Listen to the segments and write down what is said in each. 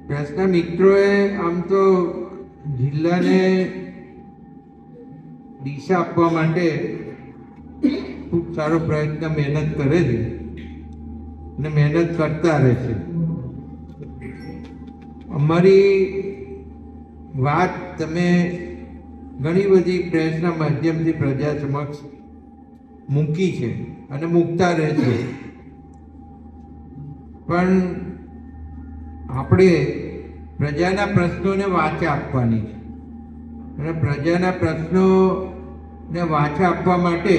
પ્રેસના મિત્રોએ આમ તો જિલ્લાને દિશા આપવા માટે ખૂબ સારો પ્રયત્ન મહેનત કરે છે અને મહેનત કરતા રહેશે. અમારી વાત તમે ઘણી બધી પ્રેસના માધ્યમથી પ્રજા સમક્ષ મૂકી છે અને મૂકતા રહેશે, પણ આપણે પ્રજાના પ્રશ્નોને વાચા આપવાની છે અને પ્રજાના પ્રશ્નોને વાચા આપવા માટે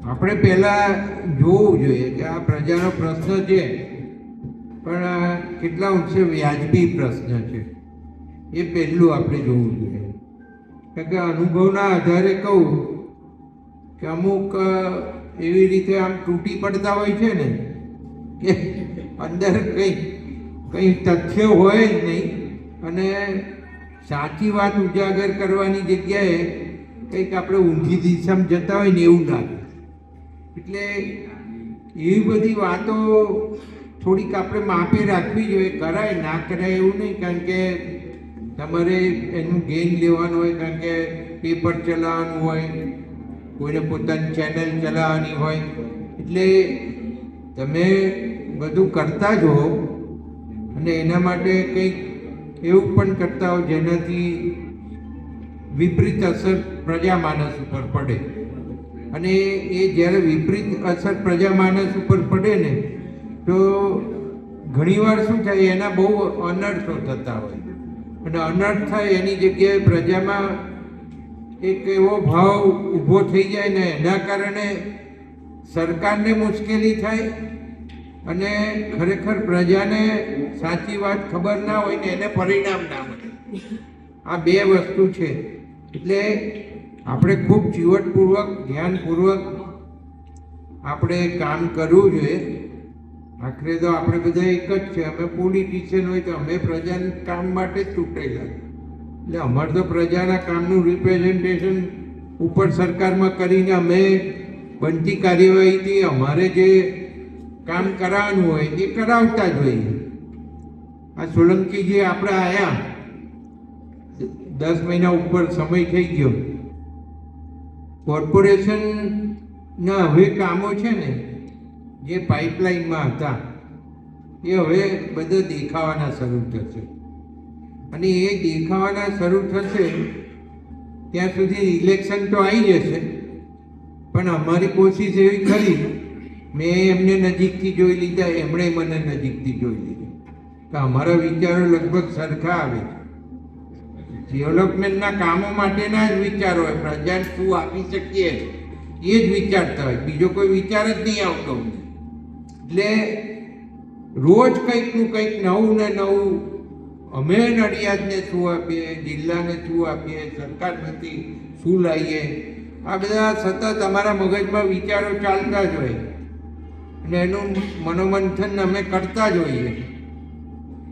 આપણે પહેલાં જોવું જોઈએ કે આ પ્રજાનો પ્રશ્ન છે પણ કેટલા અંશે વ્યાજબી પ્રશ્ન છે, એ પહેલું આપણે જોવું જોઈએ. કારણ કે અનુભવના આધારે કહું કે અમુક એવી રીતે આમ તૂટી પડતા હોય છે ને કે અંદર કંઈ તથ્ય હોય જ નહીં અને સાચી વાત ઉજાગર કરવાની જગ્યાએ કંઈક આપણે ઊંધી દિશામાં જતા હોય ને એવું લાગે. એટલે એવી બધી વાતો થોડીક આપણે માપે રાખવી જોઈએ. કરાય ના કરાય એવું નહીં, કારણ કે તમારે એનું ગેઇન લેવાનું હોય, કારણ કે પેપર ચલાવવાનું હોય, કોઈને પોતાની ચેનલ ચલાવવાની હોય, એટલે તમે બધું કરતા જ હો અને એના માટે કંઈક એવું પણ કરતા હો જેનાથી વિપરીત અસર પ્રજામાનસ ઉપર પડે. અને એ જ્યારે વિપરીત અસર પ્રજામાનસ ઉપર પડે ને તો ઘણીવાર શું થાય, એના બહુ અનર્થો થતા હોય અને અનર્થ થાય એની જગ્યાએ પ્રજામાં એક એવો ભાવ ઊભો થઈ જાય ને એના કારણે સરકારને મુશ્કેલી થાય અને ખરેખર પ્રજાને સાચી વાત ખબર ના હોય ને એને પરિણામ ના મળે. આ બે વસ્તુ છે. એટલે આપણે ખૂબ ચીવટપૂર્વક ધ્યાનપૂર્વક આપણે કામ કરવું જોઈએ. આખરે તો આપણે બધા એક જ છે, અમે પોલિટિશિયન હોય તો અમે પ્રજાના કામ માટે જ ચૂંટાયેલા, એટલે અમારે તો પ્રજાના કામનું રિપ્રેઝન્ટેશન ઉપર સરકારમાં કરીને અમે બનતી કાર્યવાહીથી અમારે જે કામ કરાવવાનું હોય એ કરાવતા જ હોઈએ. આ સોલંકીજી આપણે આવ્યા 10 મહિના ઉપર સમય થઈ ગયો. કોર્પોરેશનના હવે કામો છે ને જે પાઇપલાઇનમાં હતા એ હવે બધા દેખાવાના શરૂ થશે અને એ દેખાવાના શરૂ થશે ત્યાં સુધી ઇલેક્શન તો આવી જશે. પણ અમારી કોશિશ એવી ખરી, મેં એમને નજીકથી જોઈ લીધા, એમણે મને નજીકથી જોઈ લીધા, તો અમારા વિચારો લગભગ સરખા આવે છે. ડેવલપમેન્ટના કામો માટેના જ વિચારો હોય, પ્રજાને શું આપી શકીએ એ જ વિચારતા હોય, બીજો કોઈ વિચાર જ નહીં આવતો. એટલે રોજ કંઈકનું કંઈક નવું ને નવું અમે નડિયાદને શું આપીએ, જિલ્લાને શું આપીએ, સરકારમાંથી શું લાવીએ, આ બધા સતત અમારા મગજમાં વિચારો ચાલતા જ હોય અને એનું મનોમંથન અમે કરતા જ હોઈએ.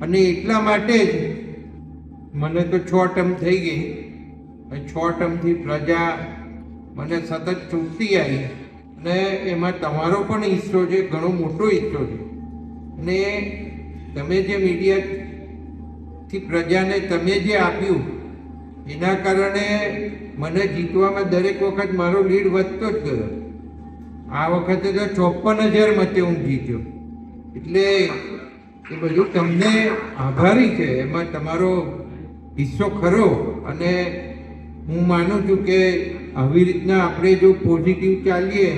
અને એટલા માટે જ મને તો 6 ટર્મ થઈ ગઈ અને 6 ટર્મથી પ્રજા મને સતત ચૂંટતી આવી અને એમાં તમારો પણ હિસ્સો છે, ઘણો મોટો હિસ્સો છે. અને તમે જે મીડિયાથી પ્રજાને તમે જે આપ્યું એના કારણે મને જીતવામાં દરેક વખત મારો લીડ વધતો જ ગયો. આ વખતે તો 54,000 મતે હું જીત્યો. એટલે એ બધું તમને આભારી છે, એમાં તમારો હિસ્સો ખરો. અને હું માનું છું કે આવી રીતના આપણે જો પોઝિટિવ ચાલીએ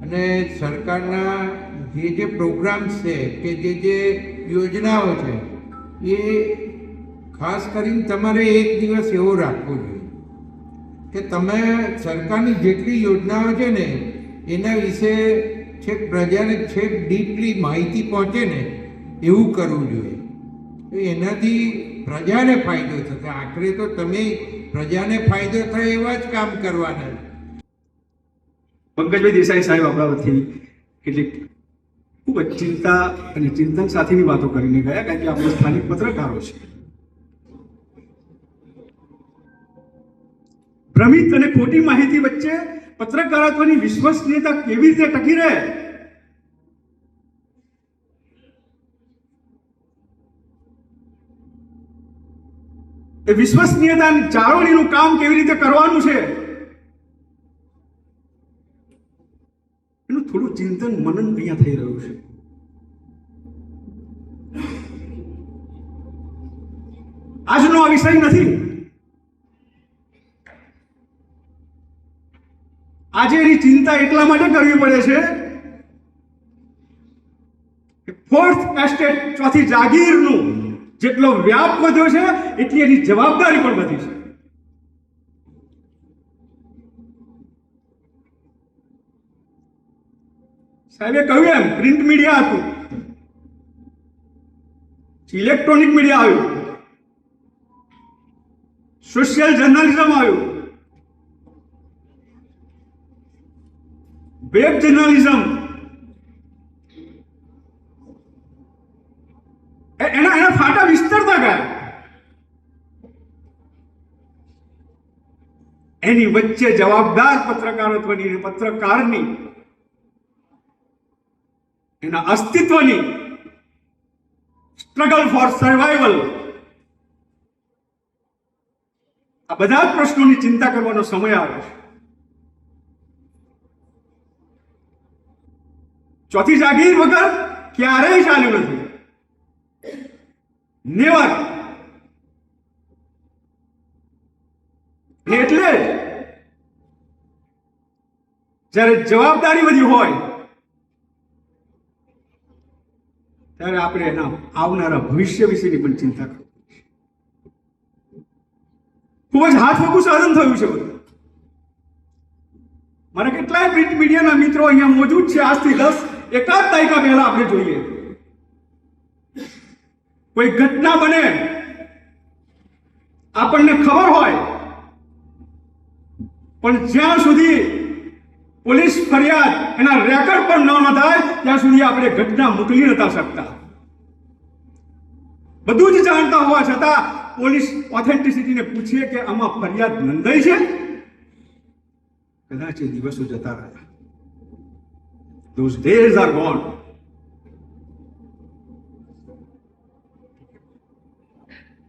અને સરકારના જે પ્રોગ્રામ્સ છે કે જે યોજનાઓ છે એ ખાસ કરીને તમારે એક દિવસ એવો રાખવો જોઈએ કે તમે સરકારની જેટલી યોજનાઓ છે ને એના વિશે છેક પ્રજાને છેક ડીપલી માહિતી પહોંચે ને એવું કરવું જોઈએ. તો એનાથી પ્રજાને ફાયદો થશે. આખરે તો તમે પ્રજાને ફાયદો થાય એવા જ કામ કરવાના. પંકજભાઈ દેસાઈ સાહેબ આપણા વતી કેટલીક ખૂબ જ ચિંતા અને ચિંતન સાથેની વાતો કરીને ગયા, કારણ કે આપણે સ્થાનિક પત્રકારો છે. ભ્રમિત અને ખોટી માહિતી વચ્ચે પત્રકારત્વની વિશ્વસનીયતા કેવી રીતે ટકી રહે, એ વિશ્વસનીયતાની જાળવણીનું કામ કેવી રીતે કરવાનું છે એનું થોડું ચિંતન મનન અહીંયા થઈ રહ્યું છે. આજનો આ વિષય નથી. આજે એની ચિંતા એટલા માટે કરવી પડે છે કે ફોર્થ એસ્ટેટ, ચોથી જાગીરનું જેટલો વ્યાપ વધ્યો છે એટલી એની જવાબદારી પણ વધી છે. સાહેબે કહ્યું એમ પ્રિન્ટ મીડિયા હતું, ઇલેક્ટ્રોનિક મીડિયા આવ્યું, સોશિયલ જર્નલિઝમ આવ્યું, વેબ જર્નલિઝમ, એના ફાટા વિસ્તરતા ગયા. એની વચ્ચે જવાબદાર પત્રકારત્વની અને પત્રકારની એના અસ્તિત્વની સ્ટ્રગલ ફોર સર્વાઈવલ, આ બધા જ પ્રશ્નોની ચિંતા કરવાનો સમય આવે છે. ચોથી જાગીર વગર ક્યારેય ચાલ્યું નથી. નેવર. એટલે જ્યારે જવાબદારી બધી હોય ત્યારે આપણે એના આવનારા ભવિષ્ય વિશેની પણ ચિંતા કરવી. ખૂબ જ હાથવગું સાધન થયું છે બધું. મારા કેટલાય પ્રિન્ટ મીડિયાના મિત્રો અહીંયા મોજૂદ છે. આજથી 10-1 દાયકા પહેલા આપણે જોઈએ કોઈ ઘટના બને, આપણને ખબર હોય, પણ જ્યાં સુધી પોલીસ ફરિયાદ એના રેકોર્ડ પણ ન નોંધાય ત્યાં સુધી આપણે ઘટના મોકલી નતા શકતા. બધું જ જાણતા હોવા છતાં પોલીસ ઓથેન્ટિસિટીને પૂછીએ કે આમાં ફરિયાદ નોંધાઈ છે, કદાચ એ દિવસો જતા રહ્યા. Those days are gone.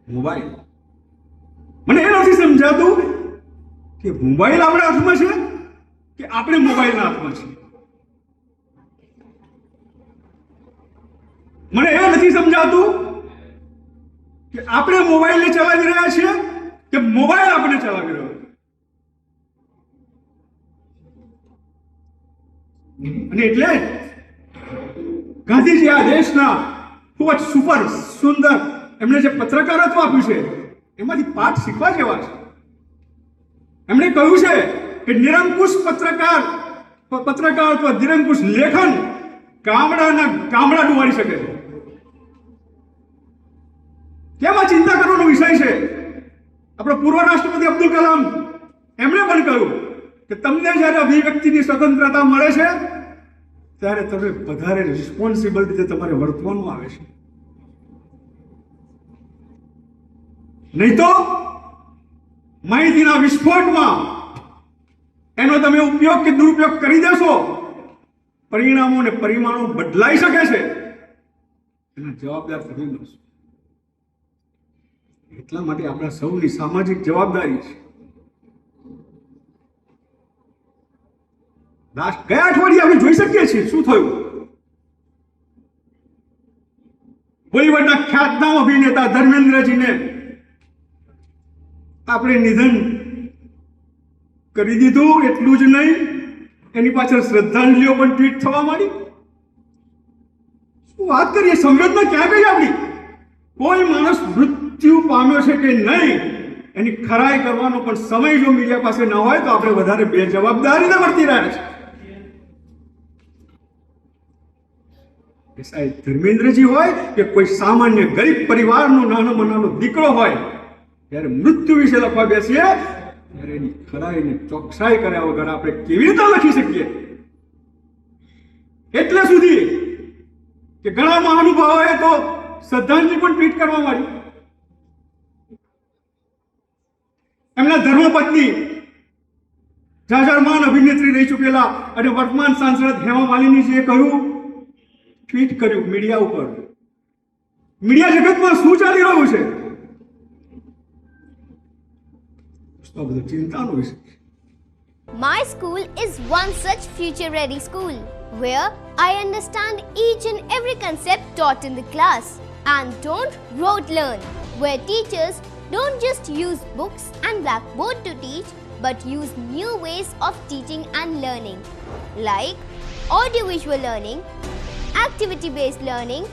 Mobile, મને એ નથી સમજાતું કે મોબાઈલ આપણા હાથમાં છે કે આપણે મોબાઈલના હાથમાં છે. મને એ નથી સમજાતું કે આપણે મોબાઈલને ચલાવી રહ્યા છીએ કે મોબાઈલ આપણે ચલાવી રહ્યો છે. અને એટલે ગાંધીજી આ દેશના ખૂબ જ સુંદર એમણે જે પત્રકારત્વ આપ્યું છે એમાંથી પાઠ શીખવા જેવા છે. એમણે કહ્યું છે કે નિરંકુશ પત્રકારત્વ, નિરંકુશ લેખન ગામડા ડુબાડી શકે છે. કેમ આ ચિંતા કરવાનો વિષય છે? આપણો પૂર્વ રાષ્ટ્રપતિ અબ્દુલ કલામ એમણે પણ કહ્યું કે તમને જ્યારે અભિવ્યક્તિની સ્વતંત્રતા મળે છે ત્યારે તમે વધારે રિસ્પોન્સિબલ રીતે તમારે વર્તવાનું આવે છે. નહીં તો માહિતીના વિસ્ફોટમાં એનો તમે ઉપયોગ કે દુરુપયોગ કરી દેશો, પરિણામો અને પરિમાણો બદલાઈ શકે છે, એના જવાબદાર તમે બનશો. એટલા માટે આપણા સૌની સામાજિક જવાબદારી છે. ગયા અઠવાડિયે આપણે જોઈ શકીએ છીએ શું થયું. બોલિવૂડના ખ્યાતનામ અભિનેતા ધર્મેન્દ્રજીને આપણે નિધન કરી દીધું. એટલું જ નહીં, એની પાછળ શ્રદ્ધાંજલિઓ પણ ટ્વીટ થવા માંડી. શું વાત કરીએ, સંવેદના ક્યાં ગઈ આપણી? કોઈ માણસ મૃત્યુ પામ્યો છે કે નહીં એની ખરાઈ કરવાનો પણ સમય જો મીડિયા પાસે ન હોય તો આપણે વધારે બેજવાબદારીને વર્તી રહ્યા છે. સાહેબ ધર્મેન્દ્રજી હોય કે કોઈ સામાન્ય ગરીબ પરિવારનો નાનો દીકરો હોય, ત્યારે મૃત્યુ વિશે લખવા બેસીએ ત્યારે એની ખરાઈને ચોકસાઈ કર્યા વગર આપણે કેવી રીતે લખી શકીએ? એટલે સુધી કે ઘણા મહાનુભાવોએ તો શ્રદ્ધાંજલિ પણ ટ્વીટ કરવા માંડી. એમના ધર્મપત્ની જાજરમાન અભિનેત્રી રહી ચૂકેલા અને વર્તમાન સાંસદ હેમા માલિનીજીએ કહ્યું, ટ્વીટ કર્યું મીડિયા ઉપર, મીડિયા જગતમાં શું ચાલી રહ્યું છે? આ બધું ચિંતાનો વિષય છે. My school is one such future ready school where I understand each and every concept taught in the class and don't rote learn, where teachers don't just use books and blackboard to teach but use new ways of teaching and learning like audiovisual learning, activity based learning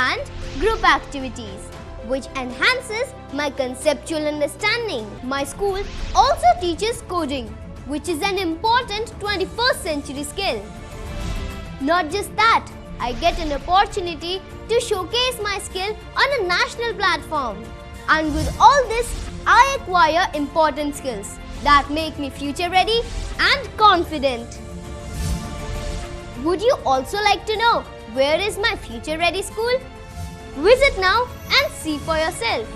and group activities which enhances my conceptual understanding. My school also teaches coding, which is an important 21st century skill. Not just that, I get an opportunity to showcase my skill on a national platform. And with all this, I acquire important skills that make me future ready and confident. Would you also like to know where is my future ready school? Visit now and see for yourself.